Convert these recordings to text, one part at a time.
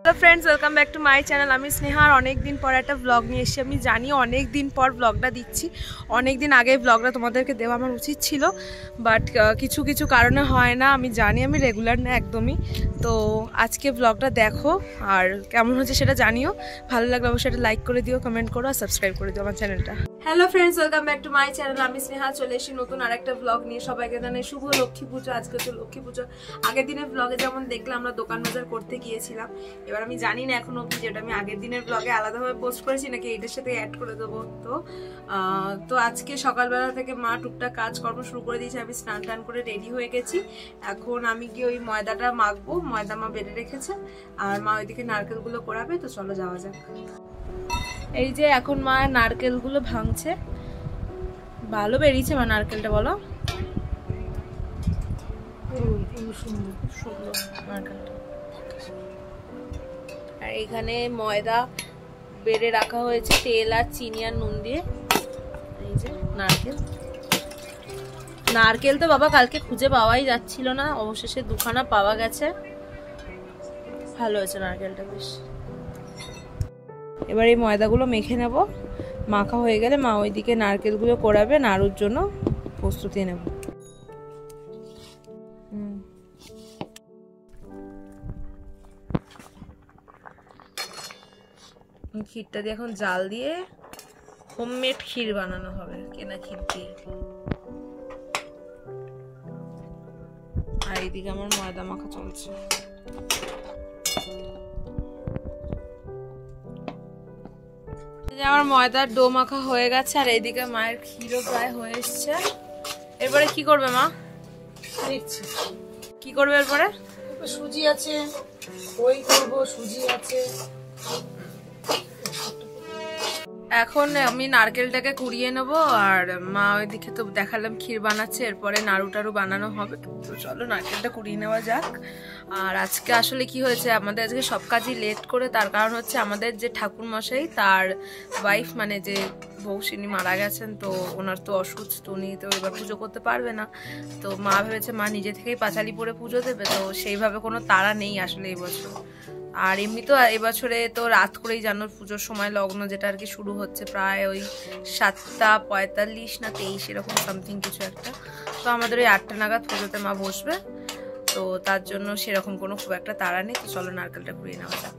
Hello friends welcome back to my channel. আমি স্নেহার অনেক দিন পর একটা ব্লগ নিয়ে এসেছি। আমি জানি অনেক দিন পর ব্লগটা দিচ্ছি, অনেক দিন আগে ব্লগটা তোমাদেরকে দেওয়া আমার উচিত ছিল, বাট কিছু কিছু কারণে হয় না। আমি জানি আমি রেগুলার না একদমই। তো আজকে ব্লগটা দেখো আর কেমন হচ্ছে সেটা জানিও। ভালো লাগলে অবশ্যই এটা লাইক করে দিও, কমেন্ট করো আর সাবস্ক্রাইব করে দিও আমার চ্যানেলটা। Hello friends welcome back to my channel. আমি স্নেহা চলে এসেছি নতুন আরেকটা ব্লগ নিয়ে। সবাইকে জানাই শুভ লক্ষ্মী পুজো। আজকে তো লক্ষ্মী পুজো। আগের দিনের ব্লগে যেমন দেখলাম আমরা দোকান বাজার করতে গিয়েছিলাম। এবার আমি জানি না এখনো অব্দি যেটা আমি আগের দিনের ব্লগে আলাদাভাবে পোস্ট করেছি নাকি এটার সাথে অ্যাড করে দেবো। তো আজকে সকালবেলা থেকে মা টুকটাক কাজকর্ম শুরু করে দিয়েছে। আমি স্নান টান করে রেডি হয়ে গেছি। এখন আমি কি ওই ময়দাটা মাখবো, ময়দা মা বেড়ে রেখেছে আর মা ওইদিকে নারকেলগুলো কোড়াবে। তো চলো যাওয়া যাক। এই যে এখন মা নারকেলগুলো ভাঙছে। ভালো বেরিয়েছে মা নারকেলটা, বলো নারকেলটা। আর এখানে ময়দা বেড়ে রাখা হয়েছে তেল আর চিনি আর নুন দিয়ে। এই যে নারকেল, নারকেল তো বাবা কালকে খুঁজে পাওয়াই যাচ্ছিল না, অবশেষে দুখানা পাওয়া গেছে। ভালো হয়েছে নারকেলটা বেশ। এবার এই ময়দাগুলো মেখে নেব। মাখা হয়ে গেলে মা ওইদিকে নারকেলগুলো কোড়াবে, নাড়ুর জন্য প্রস্তুতি নেব। ক্ষীরটা দিয়ে এখন জাল দিয়ে হোমমেড ক্ষীর বানানো হবে, কেনা ক্ষীর দিয়ে। আর এইদিকে আমার ময়দা মাখা চলছে। আমার ময়দার ডো মাখা হয়ে গেছে আর এইদিকে মায়ের ক্ষীরও প্রায় হয়ে এসছে। এরপরে কি করবে মা? কি করবে এরপরে? সুজি আছে, ওই করবো, সুজি আছে। এখন আমি নারকেলটাকে কুড়িয়ে নেব আর মা ওইদিকে তো দেখালাম ক্ষীর বানাচ্ছে, এরপরে নাড়ু টাড়ু বানানো হবে। তো চলো নারকেলটা কুড়িয়ে নেওয়া যাক। আর আজকে আসলে কি হয়েছে, আমাদের আজকে সব কাজই লেট করে, তার কারণ হচ্ছে আমাদের যে ঠাকুর মশাই তার ওয়াইফ মানে যে বৌসিনী মারা গেছেন। তো ওনার তো অসুস্থ, উনি তো এবার পুজো করতে পারবে না। তো মা ভেবেছে মা নিজে থেকেই পাঁচালি পরে পুজো দেবে। তো সেইভাবে কোনো তাড়া নেই আসলে এই বছর। আর এমনি তো এবছরে তো রাত করেই জানো পুজোর সময় লগ্ন যেটা আর কি শুরু হচ্ছে, প্রায় ওই 7:45 না 23 এরকম সামথিং কিছু একটা। তো আমাদের ওই 8টা নাগাদ পুজোতে মা বসবে। তো তার জন্য সেরকম কোনো খুব একটা তাড়া নেই। তো চলো নারকেলটা কুড়িয়ে নেওয়া যাক।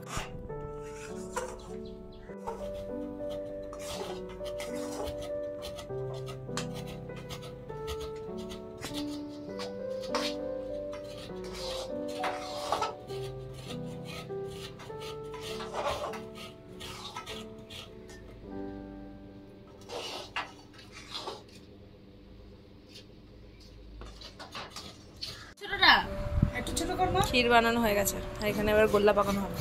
ক্ষীর বানানো হয়ে গেছে আর এখানে এবার গোল্লা পাকানো হবে।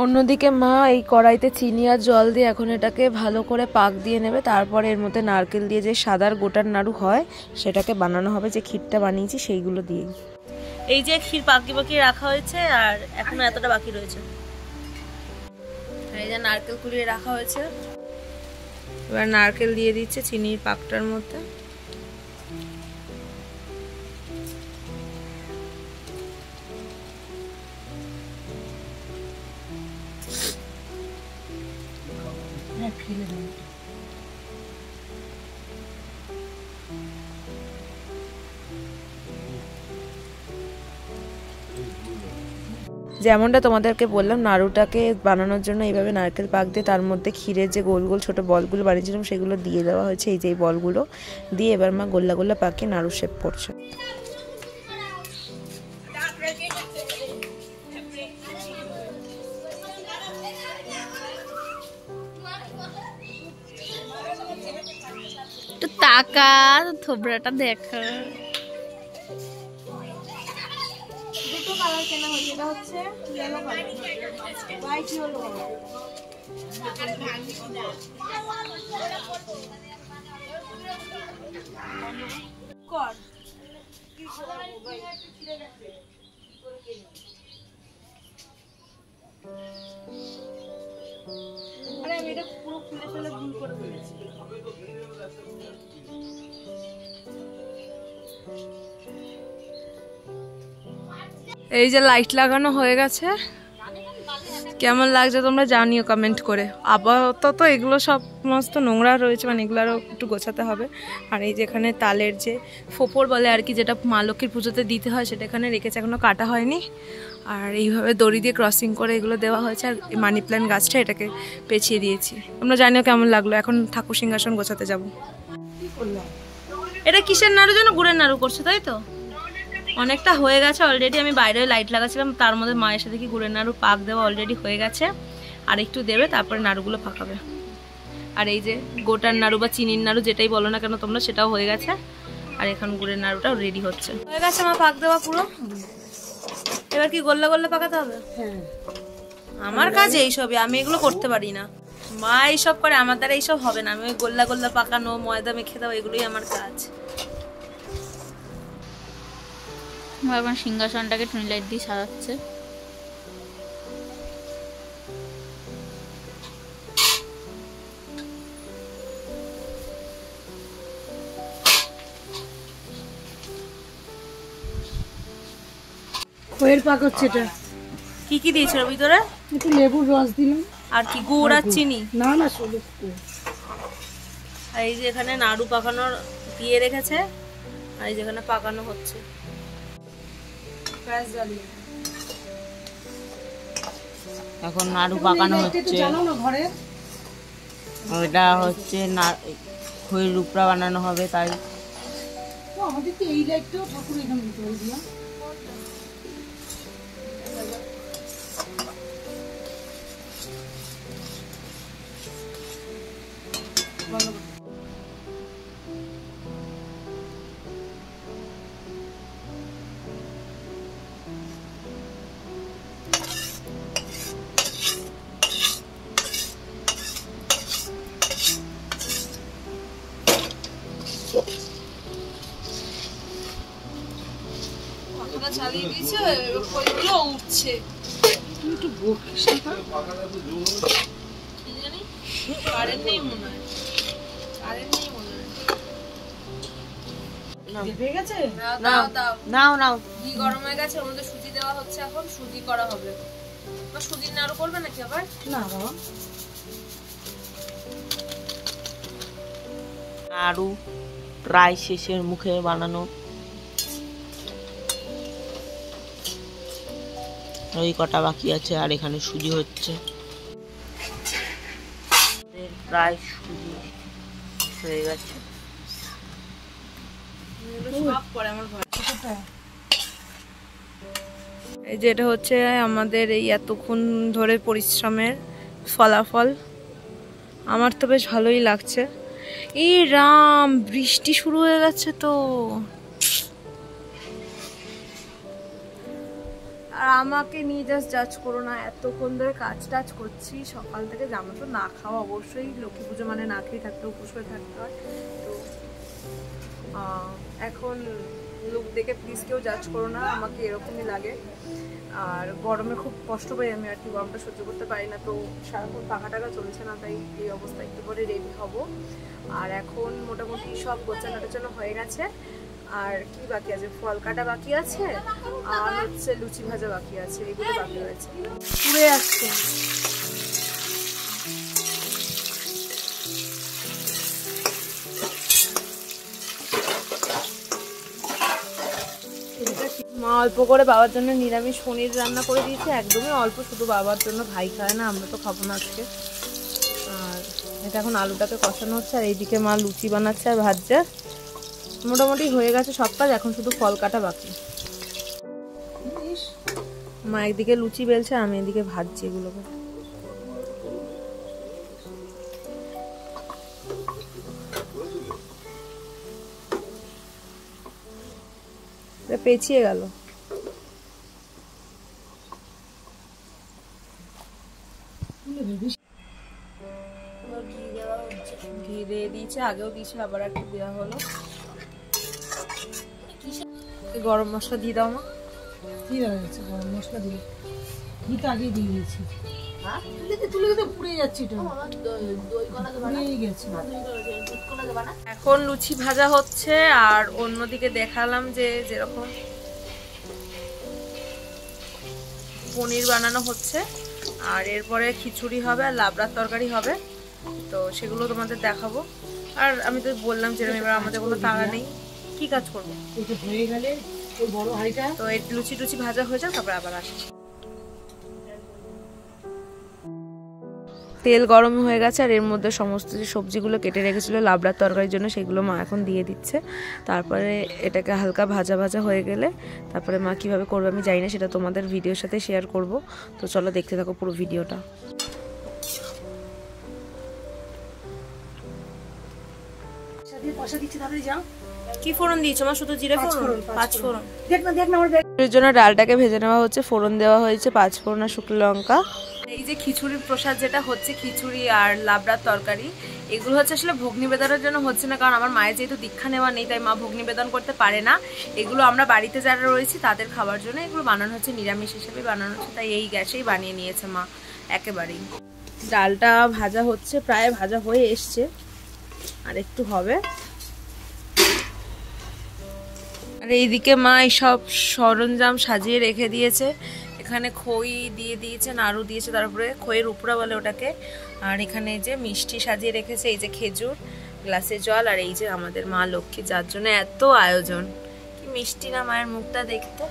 অন্যদিকে মা এই কড়াইতে চিনি আর জল দিয়ে এখন এটাকে ভালো করে পাক দিয়ে নেবে। তারপরে এর মধ্যে নারকেল দিয়ে যে সাদার গোটার নাড়ু হয় সেটাকে বানানো হবে, যে ক্ষীরটা বানিয়েছি সেইগুলো দিয়ে। এই যে ক্ষীর পাকি পাকি রাখা হয়েছে আর এখনো এতটা বাকি রয়েছে। এই যে নারকেল কুড়িয়ে রাখা হয়েছে, এবার নারকেল দিয়ে দিচ্ছে চিনির পাকটার মধ্যে। যেমনটা তোমাদেরকে বললাম, নাড়ুটাকে বানানোর জন্য এইভাবে নারকেল পাক দিয়ে তার মধ্যে ক্ষীরের যে গোল গোল ছোট বলগুলো বানিয়েছিলাম সেগুলো দিয়ে দেওয়া হয়েছে। এই যে বলগুলো দিয়ে এবার মা গোল্লা গোল্লা পাকিয়ে নাড়ু শেপ করছে। একটু তাকা, থোবরাটা দেখা। দুটো কালার কেনা হয়েছে, এটা হচ্ছে ইয়েলো কালার, হোয়াইট ইয়েলো কর। আরে আমি এটা পুরো খুলে ফেলে ভুল করে ফেলেছি। এই যে লাইট লাগানো হয়ে গেছে, কেমন লাগছে তোমরা জানিও কমেন্ট করে। আপাতত এগুলো সমস্ত নোংরা রয়েছে, মানে এগুলো আরও একটু গোছাতে হবে। আর এই যেখানে তালের যে ফোপর বলে আর কি, যেটা মা লক্ষ্মীর পুজোতে দিতে হয়, সেটা এখানে রেখেছে, এখনও কাটা হয়নি। আর এইভাবে দড়ি দিয়ে ক্রসিং করে এগুলো দেওয়া হয়েছে। আর মানি প্ল্যান্ট গাছটা এটাকে পেঁচিয়ে দিয়েছি। তোমরা জানিও কেমন লাগলো। এখন ঠাকুর সিংহাসন গোছাতে যাব। এটা কিসের নাড়ু যেন? গুড়ের নাড়ু করছো তাই তো? অনেকটা হয়ে গেছে অলরেডি। আমি বাইরে লাইট লাগাচ্ছিলাম, তার মধ্যে মায়ের সাথে কি গুড়ের নাড়ু পাক দেওয়া অলরেডি হয়ে গেছে। আর একটু দেবে, তারপরে নাড়ুগুলো পাকাবে। আর এই যে গোটার নাড়ু বা চিনির নাড়ু যেটাই বলো না কেন তোমরা, সেটাও হয়ে গেছে। আর এখন গুড়ের নাড়ুটাও রেডি হচ্ছে। হয়ে গেছে মা পাক দেওয়া পুরো। এবার কি গোল্লা গোল্লা পাকাতে হবে? হ্যাঁ, আমার কাজ এইসবই, আমি এগুলো করতে পারি না। মা এইসব করে, আমার দ্বারা এইসব হবে না। আমি ওই গোল্লা গোল্লা পাকানো, ময়দা মেখে দাও, এগুলোই আমার কাজ। এখন সিংহাসনটাকে টুনি লাইট দিয়ে সাজাচ্ছে। খয়ের পাক হচ্ছে এটা। কি কি দিয়েছিল ভিতরে? একটু লেবুর রস দিলাম। আর কি গুড় আর চিনি? না না, শুধু আর এই যে এখানে নাড়ু পাকানোর দিয়ে রেখেছে, আর এই যেখানে পাকানো হচ্ছে। এখন নাড়ু পাকানো হচ্ছে। ওইটা হচ্ছে খইয়ের রূপরা বানানো হবে, তাই আমাদের তো এই লাইটটাও ঠাকুর এখানে দিতে পারি না। চালিয়ে দিয়েছে, খইগুলো উঠছে। একটু বকিস না, কি জানি কারেন্ট নেই মনে হয়, কারেন্ট নেই মনে হয়। পেয়ে গেছে। দাও দাও নাও নাও। ঘি গরম হয়ে গেছে, ওর মধ্যে সুজি দেওয়া হচ্ছে। এখন সুজি করা হবে। বা সুজির নাড়ু করবে নাকি আবার? না বাবা, নাড়ু প্রায় শেষের মুখে বানানো। ওই কটা বাকি আছে, আর এখানে সুজি হচ্ছে। প্রায় সুজি হয়ে গেছে। এই যে এটা হচ্ছে আমাদের এই এতক্ষণ ধরে পরিশ্রমের ফলাফল। আমার তো বেশ ভালোই লাগছে। এই রাম, বৃষ্টি শুরু হয়ে গেছে তো। আর আমাকে নিয়ে জাজ করো না, এতক্ষণ ধরে কাজ টাজ করছি সকাল থেকে। জানো তো, না খাওয়া অবশ্যই, লক্ষ্মী পুজো মানে না খেয়ে থাকতে, উপোস করে থাকতে হয়। তো এখন লুক দেখে প্লিজ কেউ জাজ করো না, আমাকে এরকমই লাগে। আর গরমে খুব কষ্ট পাই আমি, আর কি গরমটা সহ্য করতে পারি না। তো সারাক্ষণ পাখা টাকা চলছে না, তাই এই অবস্থা। একটু পরে রেডি হব। আর এখন মোটামুটি সব গোছানোটার জন্য হয়ে গেছে। আর কি বাকি আছে? ফল কাটা বাকি আছে, আর হচ্ছে লুচি ভাজা বাকি আছে। এগুলো বাকি রয়েছে। পুড়ে আসছে। মা অল্প করে বাবার জন্য নিরামিষ পনির রান্না করে দিয়েছে, একদমই অল্প, শুধু বাবার জন্য। ভাই খায় না, আমরা তো খাবো না আজকে। আর এটা এখন আলুটাকে কষানো হচ্ছে, আর এইদিকে মা লুচি বানাচ্ছে আর ভাজছে। মোটামুটি হয়ে গেছে সব কাজ, এখন শুধু ফল কাটা বাকি। মা একদিকে লুচি বেলছে, আমি এদিকে ভাজছি এগুলোকে। পেঁচিয়ে গেল। ঘি দিয়ে দিয়েছে, আগেও দিয়েছে, আবার একটু দেওয়া হলো। গরম মশলা দিয়ে দাও মা। কি হয়েছে? গরম মশলা দিয়ে ঘিটা আগে দিয়ে দিয়েছি। তুলে তো পুড়ে যাচ্ছে, এখন লুচি ভাজা হচ্ছে। আর অন্যদিকে দেখালাম যে যেরকম পনির বানানো হচ্ছে, আর এরপরে খিচুড়ি হবে আর লাবড়ার তরকারি হবে। তো সেগুলো তোমাদের দেখাবো। আর আমি তো বললাম যেরকম এবার আমাদের কোনো তাড়া নেই, কি কাজ করবো। এটা হয়ে গেলে ওই বড় হাঁড়িটা তো এই লুচি টুচি ভাজা হয়ে যাক, তারপরে আবার আসছি। তেল গরম হয়ে গেছে, আর এর মধ্যে সমস্ত যে সবজিগুলো কেটে রেখেছিল লাবড়ার তরকারির জন্য সেগুলো মা এখন দিয়ে দিচ্ছে। তারপরে এটাকে হালকা ভাজা ভাজা হয়ে গেলে তারপরে মা কীভাবে করবে আমি জানি না, সেটা তোমাদের ভিডিওর সাথে শেয়ার করব। তো চলো দেখতে থাকো পুরো ভিডিওটা। পয়সা দিচ্ছি, তাড়াতাড়ি যাও। কি ফোড়ন দিয়েছো মা? শুধু জিরে ফোড়ন? 5 ফোড়ন। দেখ না আমার ব্যাগ। এর জন্য ডালটাকে ভেজে নেওয়া হচ্ছে, ফোড়ন দেওয়া হয়েছে 5 ফোড়ন আর শুকনো লঙ্কা। এই যে খিচুড়ির প্রসাদ যেটা হচ্ছে, খিচুড়ি আর লাবড়ার তরকারি, এগুলো হচ্ছে আসলে ভোগ নিবেদনের জন্য হচ্ছে না, কারণ আমার মায়ের যেহেতু দীক্ষা নেওয়া নেই তাই মা ভোগ নিবেদন করতে পারে না। এগুলো আমরা বাড়িতে যারা রয়েছি তাদের খাবার জন্য এগুলো বানানো হচ্ছে, নিরামিষ হিসেবে বানানো হচ্ছে, তাই এই গ্যাসেই বানিয়ে নিয়েছে মা একেবারেই। ডালটা ভাজা হচ্ছে, প্রায় ভাজা হয়ে এসছে, আর একটু হবে। আর এইদিকে মা সব সরঞ্জাম সাজিয়ে রেখে দিয়েছে, এখানে খই দিয়ে দিয়েছে, নাড়ু দিয়েছে, তারপরে খইয়ের উপরা বলে ওটাকে। আর এখানে যে মিষ্টি সাজিয়ে রেখেছে, এই যে খেজুর, গ্লাসে জল, আর এই যে আমাদের মা লক্ষ্মী, যার জন্য এত আয়োজন। কি মিষ্টি না মায়ের মুখটা দেখতে।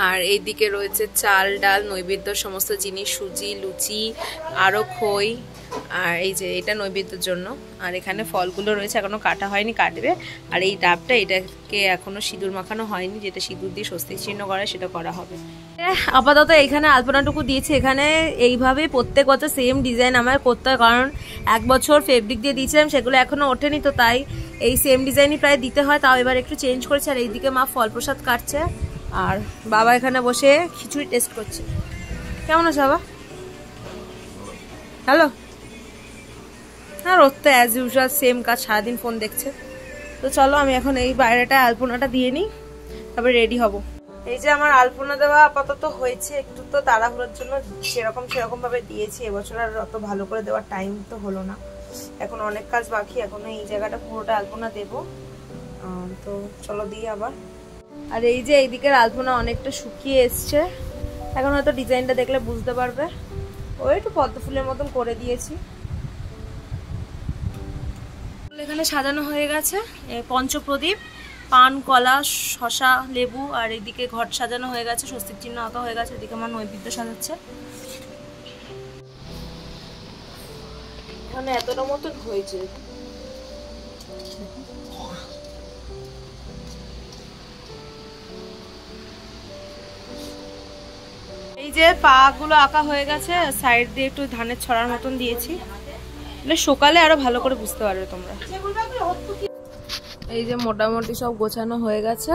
আর এইদিকে রয়েছে চাল ডাল নৈবেদ্য সমস্ত জিনিস, সুজি, লুচি, আরও খই, আর এই যে এটা নৈবেদ্যের জন্য। আর এখানে ফলগুলো রয়েছে, এখনো কাটা হয়নি, কাটবে। আর এই ডাবটা, এটাকে এখনো সিঁদুর মাখানো হয়নি, যেটা সিঁদুর দিয়ে স্বস্তিক চিহ্ন করে সেটা করা হবে। আপাতত এখানে আলপনাটুকু দিয়েছি, এখানে এইভাবে প্রত্যেক বছর সেম ডিজাইন আমার করতে হয়, কারণ 1 বছর ফেব্রিক দিয়ে দিয়েছিলাম, সেগুলো এখনো ওঠেনি, তো তাই এই সেম ডিজাইনই প্রায় দিতে হয়। তাও এবার একটু চেঞ্জ করেছে। আর এইদিকে মা ফল প্রসাদ কাটছে, আর বাবা এখানে বসে খিচুড়ি টেস্ট করছে। কেমন আছে বাবা? হ্যালো। আর ওর তো অ্যাজ ইউজুয়াল সেম কাজ, সারাদিন ফোন দেখছে। তো চলো আমি এখন এই বাইরেটা আলপনাটা দিয়ে নিই, তারপরে রেডি হব। এই যে আমার আলপনা দেওয়া আপাতত হয়েছে, একটু তো তাড়াহুড়োর জন্য সেরকম ভাবে দিয়েছি। এবছর আর অত ভালো করে দেওয়ার টাইম তো হলো না, এখন অনেক কাজ বাকি, এখন এই জায়গাটা পুরোটা আলপনা দেবো। তো চলো দিই আবার। আর এই যে এইদিকের আলপনা অনেকটা শুকিয়ে এসছে, এখন হয়তো ডিজাইনটা দেখলে বুঝতে পারবে। ওই একটু পদ্ম ফুলের মতন করে দিয়েছি। এখানে সাজানো হয়ে গেছে, পঞ্চপ্রদীপ, পান, কলা, শশা, লেবু, আর এইদিকে ঘট সাজানো হয়ে গেছে, স্বস্তিক চিহ্ন আঁকা হয়ে গেছে। এদিকে আমার নৈবেদ্য সাজাচ্ছে। এখানে এতটা মতন হয়েছে। এই যে পা গুলো আঁকা হয়ে গেছে, সাইড দিয়ে একটু ধানের ছড়ার মতন দিয়েছি, সকালে আরো ভালো করে বুঝতে পারবে তোমরা। এই যে মোটামুটি সব গোছানো হয়ে গেছে।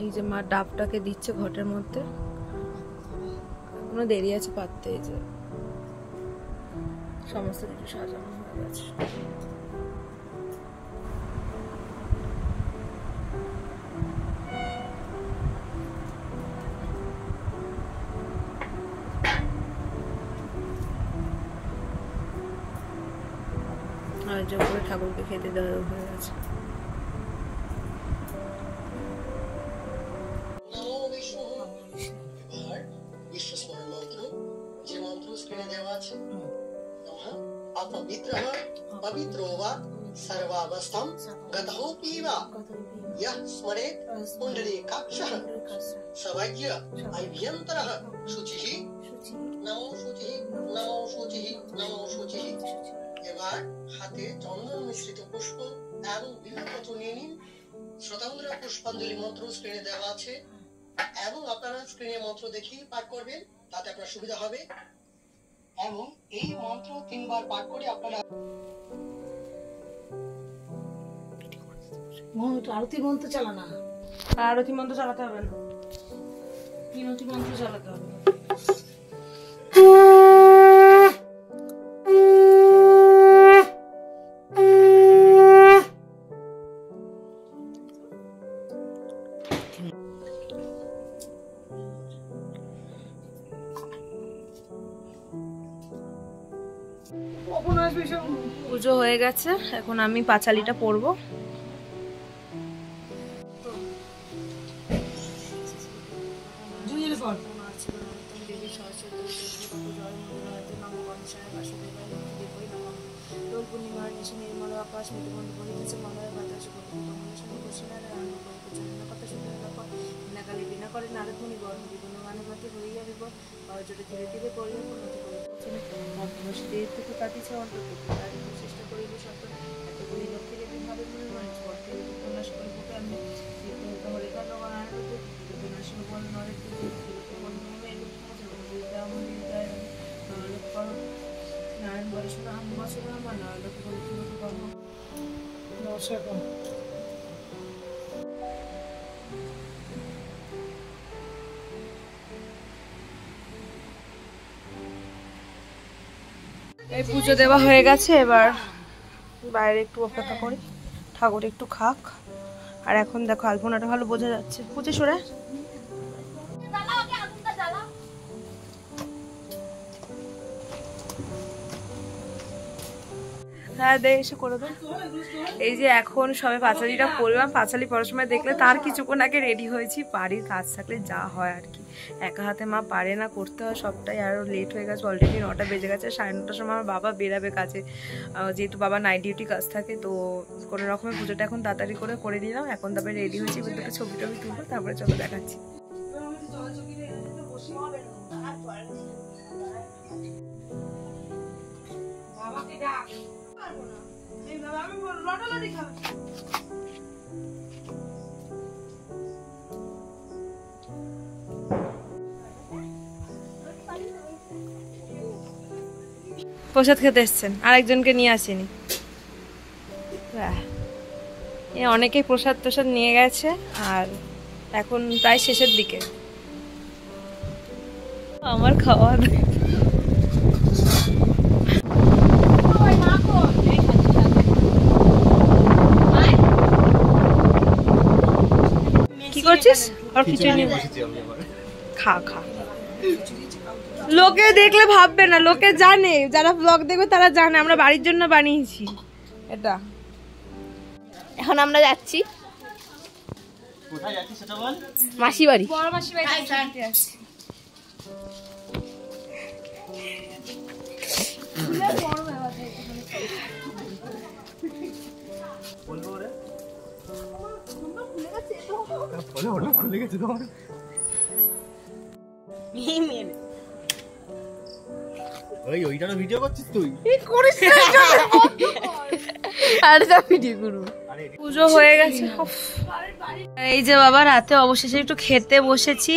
এই যে মা ডাবটাকে দিচ্ছে ঘটের মধ্যে, এখনো দেরি আছে পাততে। এই যে সমস্ত কিছু সাজানো হয়ে গেছে। আর যে করে ঠাকুরকে খেতে দেওয়া হয়ে গেছে। এবার হাতে চন্দন মিশ্রিত পুষ্প এবং বিল্বপত্র নিয়ে নিন। শ্রোতাবন্ধুরা পুষ্পাঞ্জলি মন্ত্র স্ক্রিনে দেওয়া আছে, এবং আপনারা স্ক্রিনে মন্ত্র দেখিয়ে পাঠ করবেন, তাতে আপনার সুবিধা হবে। এবং এই মন্ত্র 3 বার পাঠ করে আপনারা আরতি মন্ত্র চালানা, আরতি মন্ত্র চালাতে হবে না, বিনতি মন্ত্র চালাতে হবে। পুজো হয়ে গেছে, এখন আমি পাঁচালিটা পরবো। কর। দেবী সরস্বতী জয় মন্দির নম গণেশায় বাসুদেবায় দেবী নম দোল পূর্ণিমার নিশে নির্মল আকাশ মৃত্যুবন্ধু পরিতেছে মলয় বাতাস গণেশানী বসিনারায়ণ কথা শুনে বিনাকালে বিনা করে নারদ মুনি বর্ণ বিভিন্ন গানগতি হইয়া বিব জোরে ধীরে ধীরে করিয়া উন্নতি করিতেছেন মধ্যবর্ষীদের থেকে কাটিছে অন্তর্গত তার চেষ্টা করিব সত্য এতগুলি লক্ষ্যের এভাবে মনে মানুষ করতে উপন্যাস করিব আমি হলে কারণ উপন্যাসের বল নরের নারায়ণ বলেছিল আমি বছর আমার নারায়ণ কর্ম নমস্কার কর। এই পুজো দেওয়া হয়ে গেছে, এবার বাইরে একটু অপেক্ষা করি ঠাকুর একটু খাক। আর এখন দেখো আলপনাটা ভালো বোঝা যাচ্ছে। পুজো সরে হ্যাঁ দে এসে করে দেন। এই যে এখন সবে পাঁচালিটা করলাম, পাঁচালি পড়ার সময় দেখলে তার কিছুক্ষণ আগে রেডি হয়েছি। বাড়ির কাজ থাকলে যা হয় আর কি, একা হাতে মা পারে না, করতে হয় সবটাই। আরও লেট হয়ে গেছে, অলরেডি 9টা বেজে গেছে। 9:30টার সময় আমার বাবা বেরাবে কাজে, যেহেতু বাবা নাইট ডিউটি কাজ থাকে। তো কোনো রকমের পুজোটা এখন তাড়াতাড়ি করে নিলাম। এখন তারপরে রেডি হয়েছি, কিন্তু ছবি টবি তুলবো, তারপরে চলো দেখাচ্ছি। প্রসাদ খেতে এসছেন, আরেকজনকে নিয়ে আসেনি। অনেকেই প্রসাদ প্রসাদ নিয়ে গেছে, আর এখন প্রায় শেষের দিকে আমার খাওয়া। কি করছিস? আর কিছু নেই, খা খা। লোকে দেখলে ভাববে না, লোকে জানে, যারা ব্লগ দেখবে তারা জানে আমরা বাড়ির জন্য বানিয়েছি এটা। এখন আমরা যাচ্ছি কোথায় যাচ্ছি সেটা বল। মাসি বাড়ি। বড় মাসি বাড়ি যাচ্ছি। খুলে গেছে তোমার। ওইটারও ভিডিও করছিস তুই? পুজো হয়ে গেছে। এই যে বাবা রাতে অবশেষে একটু খেতে বসেছি,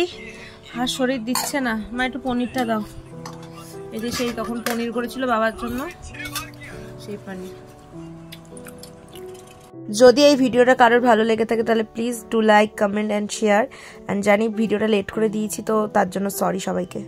আর শরীর দিচ্ছে না। মা একটু পনিরটা দাও। এই যে সেই তখন পনির করেছিল বাবার জন্য, সেই পনির। যদি এই ভিডিওটা কারোর ভালো লেগে থাকে তাহলে please do like, comment and share. And জানি ভিডিওটা লেট করে দিয়েছি, তো তার জন্য সরি সবাইকে।